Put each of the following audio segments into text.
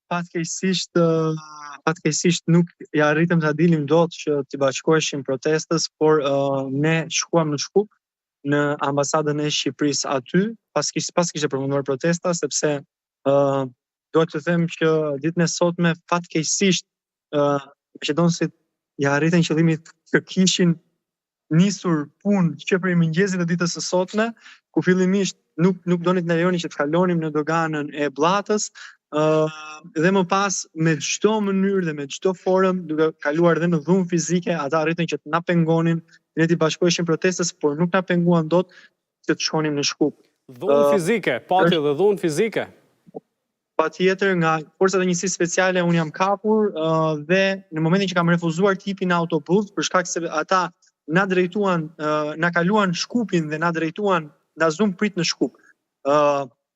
fatkeqësisht nuk ja arritëm ta dilim dot që t'i bashkoheshim protestës, por ne shkuam në Shkup, në ambasadën e Shqipërisë aty, pas kishte përfunduar protesta, sepse duhet të them që ditën e sotme fatkeqësisht maqedonësit ja arritën qëllimin që kishin nisur punë që prej mëngjesit të ditës së sotme, ku fillimisht nuk doni të na lejoni që të kalonim në doganën e Bllatës, dhe më pas me çdo mënyrë dhe me çdo formë, duke kaluar dhe në dhunë fizike, ata arritën që të na pengonin, ne t'i bashkoheshim protestës, por nuk na penguan dot që të shkonim në Shkup. Dhunë fizike, pati dhe dhunë fizike. Patjetër, nga forcat e njësisë speciale unë jam kapur dhe në momentin që kam refuzuar të hipi në autobus, për shkak se ata na drejtuan, na kaluan Shkupin dhe na drejtuan, na zum prit në Shkup.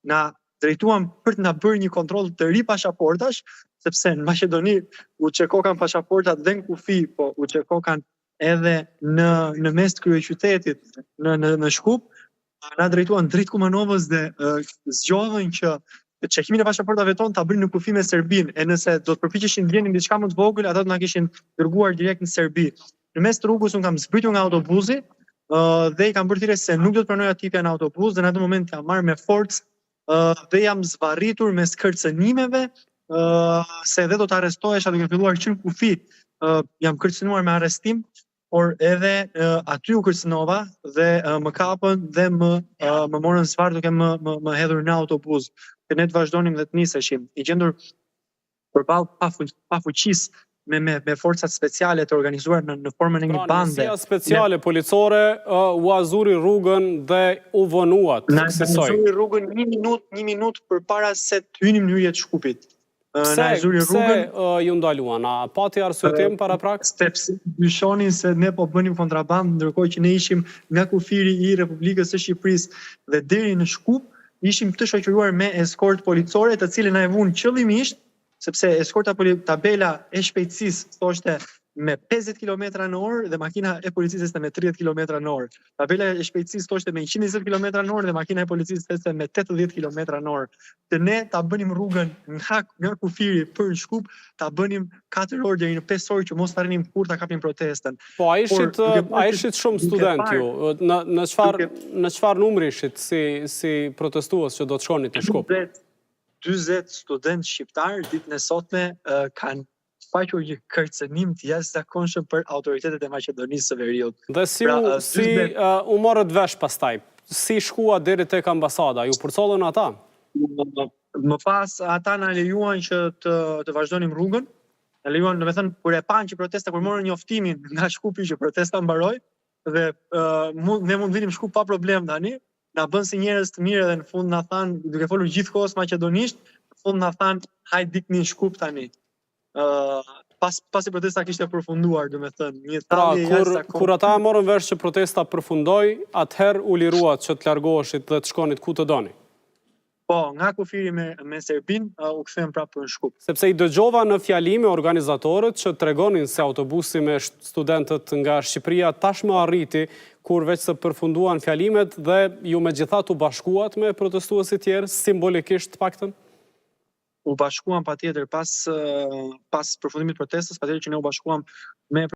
Na drejtuan për të na bërë një kontroll të ri pasaportash, sepse në Maqedoni u çekokan pasaportat dhe në kufi, po u çekokan edhe në mes të kryeqytetit, në Shkup. Na drejtuan drejt Kumanovës dhe zgjodhën që çekimin e pasaportave tonë ta bënin në kufi me Serbinë, e nëse do të përpiqeshin ndjenin diçka më të vogël, ata do na kishin dërguar direkt në Serbi. Në mes të rrugës unë kam zbritur nga autobusi dhe i kam bërë thirrje se nuk do të pranoja të hipja në autobus, dhe në atë moment jam marrë me forcë dhe jam zvarritur me kërcënimeve se edhe do të arrestohesha duke filluar që në kufi. Jam kërcënuar me arrestim, por edhe aty u kërcënova dhe më kapën dhe më morën zvarr duke më hedhur në autobus. Që ne të vazhdonim dhe të niseshim. I gjendur përballë pa fuqisë me forcat speciale të organizuar në formën e një bande. Njësia speciale policore u azuri rrugën dhe u vonuat. Na azuri rrugën një minutë përpara se të hynim në hyrje të Shkupit. Pse ju ndaluan? A pati arsyetim paraprak? Sepse dyshonin se ne po bënim kontrabandë, ndërkohë që ne ishim nga kufiri i Republikës së Shqipërisë dhe deri në Shkup ishim të shoqëruar me eskort policore, të cilën na e vunë qëllimisht, sepse eskorta tabela e shpejtësisë thoshte me 50 km/h dhe makina e policisë ishte me 30 km/h. Tabela e shpejtësisë thoshte me 120 km/h dhe makina e policisë ishte me 80 km/h. Të ne ta bënim rrugën nga kufiri për në Shkup, ta bënim 4 orë deri në 5 orë që mos arrinim kur ta kapim protestën. Po a ishit shumë student ju? Në çfarë numri ishit si protestues që do të shkonit në Shkup? 40 studentë shqiptar ditën e sotme kanë shfaqur një kërcënim të jashtëzakonshëm për autoritetet e Maqedonisë së Veriut. Dhe si u morët vesh pastaj? Si shkua deri tek ambasada? Ju përcollën ata? Më pas ata na lejuan që të vazhdonim rrugën. Na lejuan, domethënë, kur e panë që protesta, kur morën njoftimin nga Shkupi që protesta mbaroi dhe ne mund vinim Shkup pa problem tani. Na bën si njerëz të mirë dhe në fund na thanë, duke folur gjithkohës maqedonisht, në fund na thanë, hajde dikni në Shkup tani. Pasi protesta kishte përfunduar, domethënë, një thallje jashtëzakonshme. Kur ata morën vesh që protesta përfundoi, atëherë u liruat që të largoheshit dhe të shkonit ku të doni. Po, nga kufiri me Serbin, u kthem prapë në Shkup. Sepse i dëgjova në fjalime organizatorët që tregonin se autobusi me studentët nga Shqipëria tashmë arriti kur veç se përfunduan fjalimet dhe ju megjithatë u bashkuat me protestuesit tjerë, simbolikisht paktën? U bashkuam patjetër pas përfundimit të protestës, patjetër që ne u bashkuam me